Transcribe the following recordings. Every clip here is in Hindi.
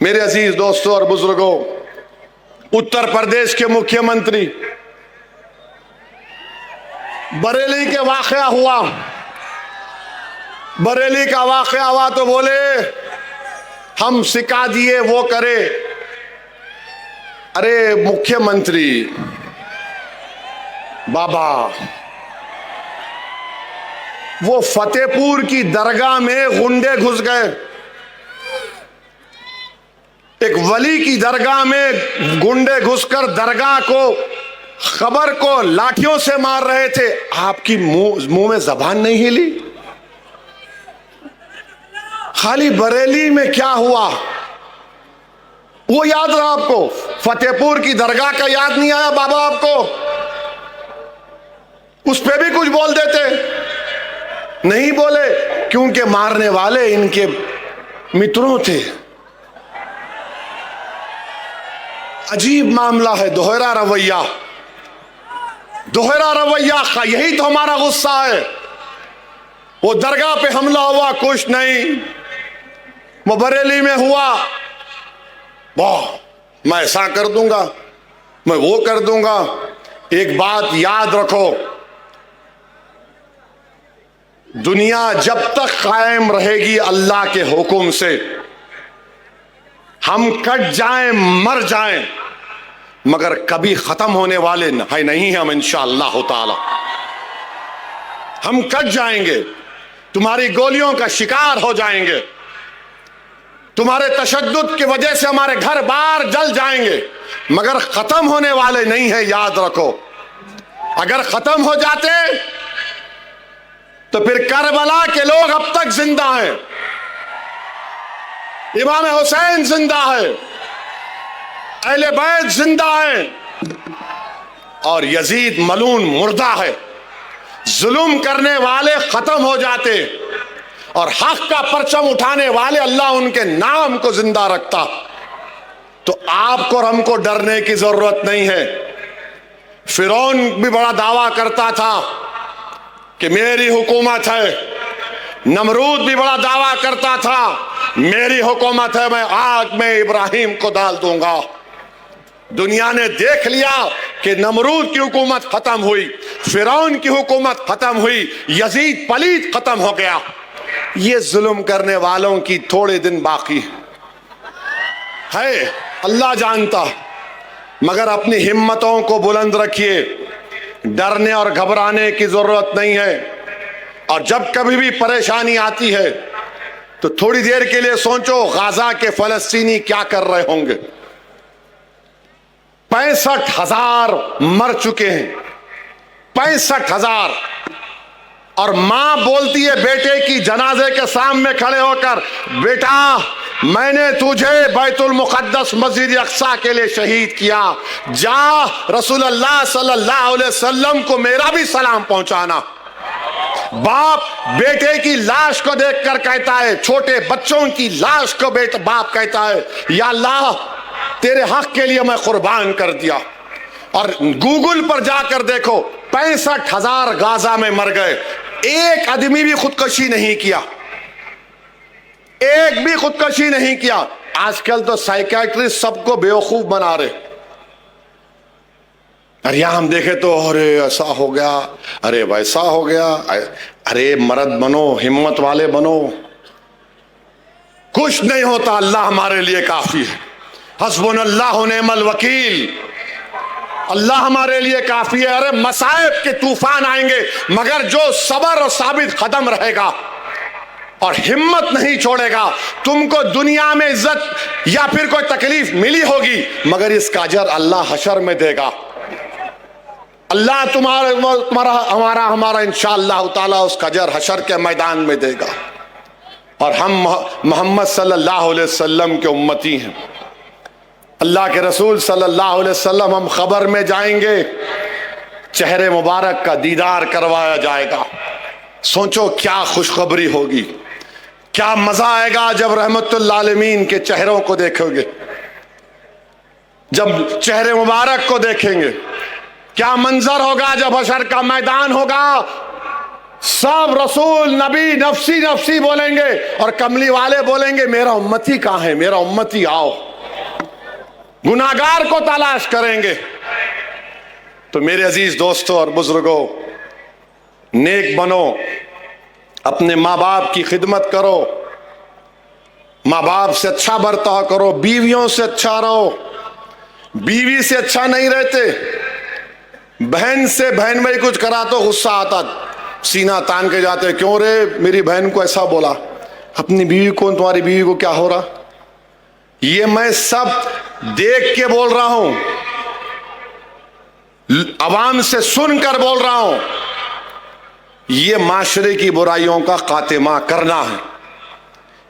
मेरे अजीज दोस्तों और बुजुर्गों, उत्तर प्रदेश के मुख्यमंत्री, बरेली के वाकया हुआ, बरेली का वाकया हुआ तो बोले हम सिखा दिए वो करे। अरे मुख्यमंत्री बाबा, वो फतेहपुर की दरगाह में गुंडे घुस गए, एक वली की दरगाह में गुंडे घुसकर दरगाह को, खबर को लाठियों से मार रहे थे। आपकी मुंह में जबान नहीं हिली? खाली बरेली में क्या हुआ वो याद रहा आपको? फतेहपुर की दरगाह का याद नहीं आया बाबा आपको? उस पे भी कुछ बोल देते, नहीं बोले क्योंकि मारने वाले इनके मित्रों थे। अजीब मामला है, दोहरा रवैया, दोहरा रवैया का यही तो हमारा गुस्सा है। वो दरगाह पे हमला हुआ, कुछ नहीं, वो बरेली में हुआ, वाह मैं ऐसा कर दूंगा, मैं वो कर दूंगा। एक बात याद रखो, दुनिया जब तक कायम रहेगी अल्लाह के हुक्म से, हम कट जाएं मर जाएं मगर कभी खत्म होने वाले नहीं हम इंशाअल्लाह ताला। हम कट जाएंगे, तुम्हारी गोलियों का शिकार हो जाएंगे, तुम्हारे तशद्दुद की वजह से हमारे घर बार जल जाएंगे मगर खत्म होने वाले नहीं है, याद रखो। अगर खत्म हो जाते तो फिर करबला के लोग अब तक जिंदा हैं, इमाम हुसैन जिंदा है, अहले बैत जिंदा है और यजीद मलून मुर्दा है। जुल्म करने वाले खत्म हो जाते और हक का परचम उठाने वाले अल्लाह उनके नाम को जिंदा रखता। तो आपको और हमको डरने की जरूरत नहीं है। फिरौन भी बड़ा दावा करता था कि मेरी हुकूमत है, नमरूद भी बड़ा दावा करता था मेरी हुकूमत है, मैं आग में इब्राहिम को डाल दूंगा। दुनिया ने देख लिया कि नमरूद की हुकूमत खत्म हुई, फिरौन की हुकूमत खत्म हुई, यजीद पलीद खत्म हो गया। ये जुल्म करने वालों की थोड़े दिन बाकी है, अल्लाह जानता। मगर अपनी हिम्मतों को बुलंद रखिए, डरने और घबराने की जरूरत नहीं है। और जब कभी भी परेशानी आती है तो थोड़ी देर के लिए सोचो गाजा के फलस्तीनी क्या कर रहे होंगे। 65,000 मर चुके हैं, 65,000। और मां बोलती है बेटे की जनाजे के सामने खड़े होकर, बेटा मैंने तुझे बैतुल मुक़द्दस मस्जिद अक़सा के लिए शहीद किया, जा रसूलुल्लाह सल्लल्लाहु अलैहि वसल्लम को मेरा भी सलाम पहुंचाना। बाप बेटे की लाश को देखकर कहता है, छोटे बच्चों की लाश को बाप कहता है, या अल्लाह तेरे हक के लिए मैं कुर्बान कर दिया। और गूगल पर जाकर देखो, 65,000 गाजा में मर गए, एक आदमी भी खुदकुशी नहीं किया, एक भी खुदकुशी नहीं किया। आजकल तो साइकियाट्रिस्ट सबको बेवकूफ बना रहे। अरे यहां हम देखे तो अरे ऐसा हो गया, अरे वैसा हो गया। अरे मर्द बनो, हिम्मत वाले बनो, कुछ नहीं होता, अल्लाह हमारे लिए काफी है। हस्बुनल्लाहु निअमल वकील, अल्लाह हमारे लिए काफी है। अरे मसाइब के तूफान आएंगे मगर जो सबर और साबित कदम रहेगा और हिम्मत नहीं छोड़ेगा, तुमको दुनिया में इज्जत या फिर कोई तकलीफ मिली होगी मगर इसका अजर अल्लाह हशर में देगा। अल्लाह तुम्हारा हमारा इंशाअल्लाह ताला उसका अजर हशर के मैदान में देगा। और हम मोहम्मद सल्लल्लाहु अलैहि वसल्लम के उम्मती हैं, अल्लाह के रसूल सल्लल्लाहु अलैहि वसल्लम, हम खबर में जाएंगे, चेहरे मुबारक का दीदार करवाया जाएगा। सोचो क्या खुशखबरी होगी, क्या मजा आएगा जब रहमतुल आलमीन के चेहरों को देखोगे, जब चेहरे मुबारक को देखेंगे। क्या मंजर होगा जब हशर का मैदान होगा सब रसूल नबी नफसी नफसी बोलेंगे और कमली वाले बोलेंगे मेरा उम्मती कहां है, मेरा उम्मती आओ। गुनाहगार को तलाश करेंगे। तो मेरे अजीज दोस्तों और बुजुर्गों, नेक बनो, अपने माँ बाप की खिदमत करो, माँ बाप से अच्छा बर्ताव करो, बीवियों से अच्छा रहो। बीवी से अच्छा नहीं रहते। बहन से बहन में कुछ करा तो गुस्सा आता, सीना तान के जाते, क्यों रे मेरी बहन को ऐसा बोला, अपनी बीवी को, तुम्हारी बीवी को क्या हो रहा। ये मैं सब देख के बोल रहा हूं, अवाम से सुनकर बोल रहा हूं। ये माशरे की बुराइयों का खात्मा करना है।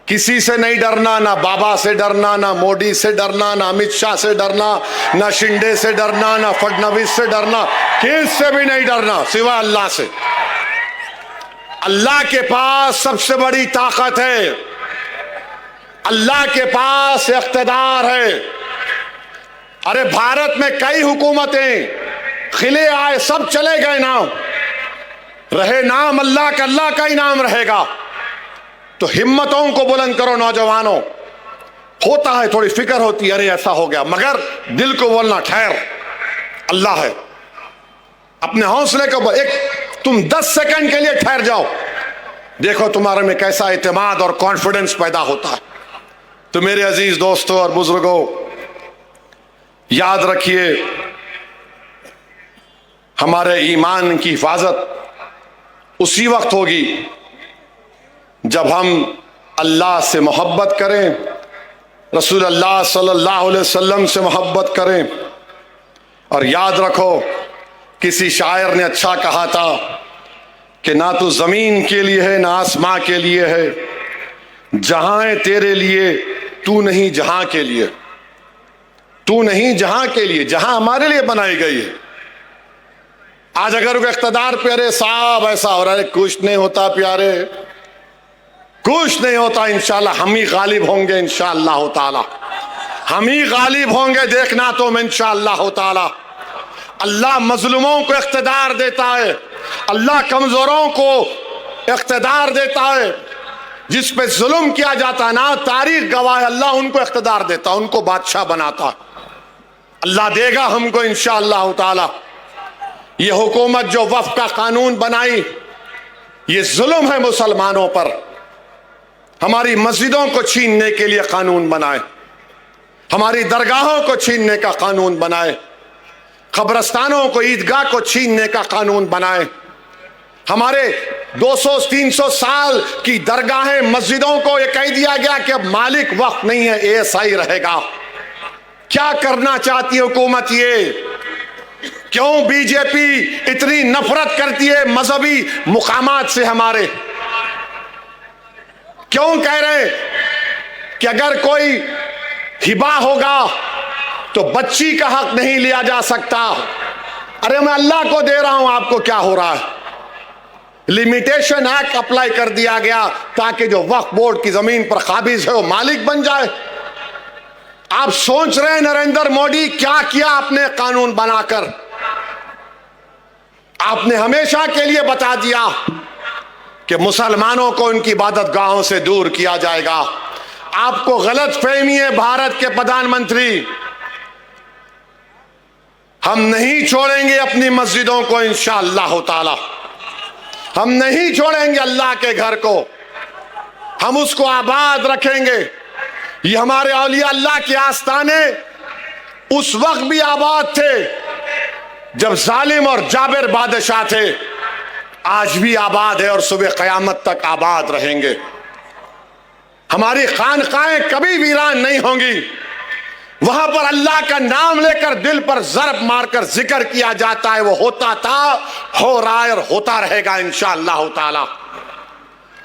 किसी से नहीं डरना, ना बाबा से डरना, ना मोदी से डरना, ना अमित शाह से डरना, ना शिंदे से डरना, ना फडणवीस से डरना, किससे भी नहीं डरना सिवाय अल्लाह से। अल्लाह के पास सबसे बड़ी ताकत है, अल्लाह के पास इख्तिदार है। अरे भारत में कई हुकूमतें खिले आए, सब चले गए, नाम रहे नाम अल्लाह का, अल्लाह का ही नाम रहेगा। तो हिम्मतों को बुलंद करो नौजवानों। होता है थोड़ी फिक्र होती है, अरे ऐसा हो गया, मगर दिल को बोलना ठहर, अल्लाह है। अपने हौसले को एक तुम 10 सेकंड के लिए ठहर जाओ, देखो तुम्हारे में कैसा इत्मीनान और कॉन्फिडेंस पैदा होता है। तो मेरे अजीज दोस्तों और बुजुर्गों, याद रखिए हमारे ईमान की हिफाजत उसी वक्त होगी जब हम अल्लाह से मोहब्बत करें, रसूल अल्लाह सल्लल्लाहु अलैहि वसल्लम से मोहब्बत करें। और याद रखो, किसी शायर ने अच्छा कहा था कि ना तो जमीन के लिए है ना आसमां के लिए है, जहां है तेरे लिए, तू नहीं जहां के लिए, तू नहीं जहां के लिए, जहां हमारे लिए बनाई गई है। आज अगर वो इख्तिदार पे, अरे साहब ऐसा हो रहा है, कुछ नहीं होता प्यारे, कुछ नहीं होता, इंशाल्लाह हम ही गालिब होंगे, इंशाल्लाह ताला हम ही गालिब होंगे, देखना तुम इंशाल्लाह ताला। अल्लाह मजलूमों को इख्तिदार देता है, अल्लाह कमजोरों को इख्तिदार देता है। जिस पे जुल्म किया जाता ना, तारीख गवाह, अल्लाह उनको इख्तिदार देता, उनको बादशाह बनाता। अल्लाह देगा हमको इंशाअल्लाह ताला। ये हुकूमत जो वफ़ का कानून बनाई, ये जुल्म है मुसलमानों पर। हमारी मस्जिदों को छीनने के लिए कानून बनाए, हमारी दरगाहों को छीनने का कानून बनाए, कब्रस्तानों को, ईदगाह को छीनने का कानून बनाए। हमारे 200-300 साल की दरगाहें, मस्जिदों को यह कह दिया गया कि अब मालिक वक्त नहीं है, ऐसा ही रहेगा। क्या करना चाहती है हुकूमत ये? क्यों बीजेपी इतनी नफरत करती है मजहबी मुकामात से हमारे? क्यों कह रहे कि अगर कोई हिबा होगा तो बच्ची का हक नहीं लिया जा सकता? अरे मैं अल्लाह को दे रहा हूं, आपको क्या हो रहा है? लिमिटेशन एक्ट अप्लाई कर दिया गया ताकि जो वक्फ बोर्ड की जमीन पर काबिज है वो मालिक बन जाए। आप सोच रहे हैं नरेंद्र मोदी क्या किया आपने कानून बनाकर? आपने हमेशा के लिए बता दिया कि मुसलमानों को उनकी इबादत गाहों से दूर किया जाएगा। आपको गलत फहमी है भारत के प्रधानमंत्री। हम नहीं छोड़ेंगे अपनी मस्जिदों को इंशाअल्लाह ताला, हम नहीं छोड़ेंगे अल्लाह के घर को, हम उसको आबाद रखेंगे। ये हमारे औलिया अल्लाह के आस्ताने उस वक्त भी आबाद थे जब जालिम और जाबिर बादशाह थे, आज भी आबाद है और सुबह क़यामत तक आबाद रहेंगे। हमारी खानकाएं कभी वीरान नहीं होंगी। वहां पर अल्लाह का नाम लेकर दिल पर ज़रब मारकर जिक्र किया जाता है, वो होता था, हो रहा है और होता रहेगा इंशाअल्लाह ताला।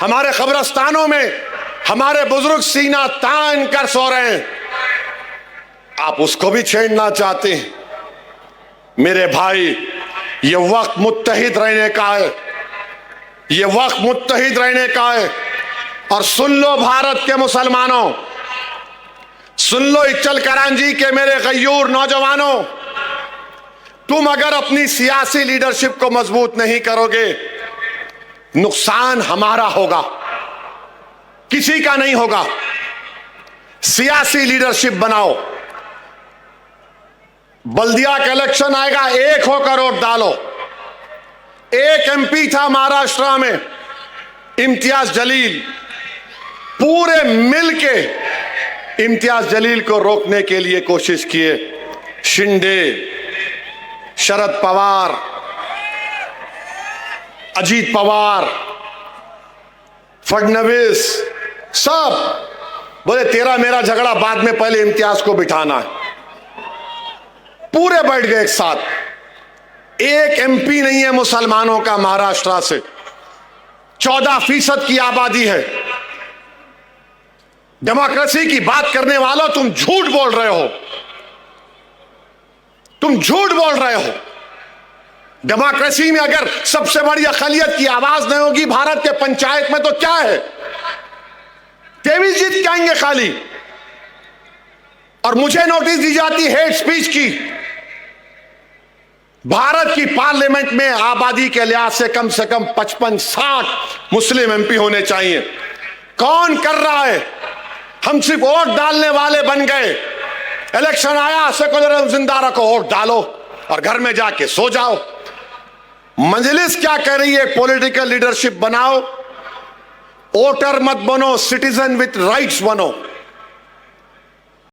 हमारे कब्रस्तानों में हमारे बुजुर्ग सीना तान कर सो रहे हैं, आप उसको भी छेड़ना चाहते हैं? मेरे भाई, ये वक्त मुत्तहिद रहने का है, ये वक्त मुत्तहिद रहने का है। और सुन लो भारत के मुसलमानों, सुन लो इच्चल करांजी के मेरे गयूर नौजवानों, तुम अगर अपनी सियासी लीडरशिप को मजबूत नहीं करोगे नुकसान हमारा होगा, किसी का नहीं होगा। सियासी लीडरशिप बनाओ। बल्दिया का इलेक्शन आएगा, एक होकर वोट डालो। एक एमपी था महाराष्ट्र में, इम्तियाज जलील, पूरे मिलके इम्तियाज जलील को रोकने के लिए कोशिश किए। शिंदे, शरद पवार, अजीत पवार, फडणवीस, सब बोले तेरा मेरा झगड़ा बाद में, पहले इम्तियाज को बिठाना है। पूरे बैठ गए एक साथ। एक एमपी नहीं है मुसलमानों का महाराष्ट्र से। 14% की आबादी है। डेमोक्रेसी की बात करने वालों, तुम झूठ बोल रहे हो, तुम झूठ बोल रहे हो। डेमोक्रेसी में अगर सबसे बड़ी अक़लियत की आवाज नहीं होगी भारत के पंचायत में, तो क्या है? तेवी जीत जाएंगे खाली। और मुझे नोटिस दी जाती हेट स्पीच की। भारत की पार्लियामेंट में आबादी के लिहाज से कम 55-60 मुस्लिम एमपी होने चाहिए। कौन कर रहा है? हम सिर्फ वोट डालने वाले बन गए। इलेक्शन आया, सेकुलरिज्म जिंदा रखो, वोट डालो और घर में जाके सो जाओ। मजलिस क्या कह रही है? पॉलिटिकल लीडरशिप बनाओ, वोटर मत बनो, सिटीजन विथ राइट्स बनो।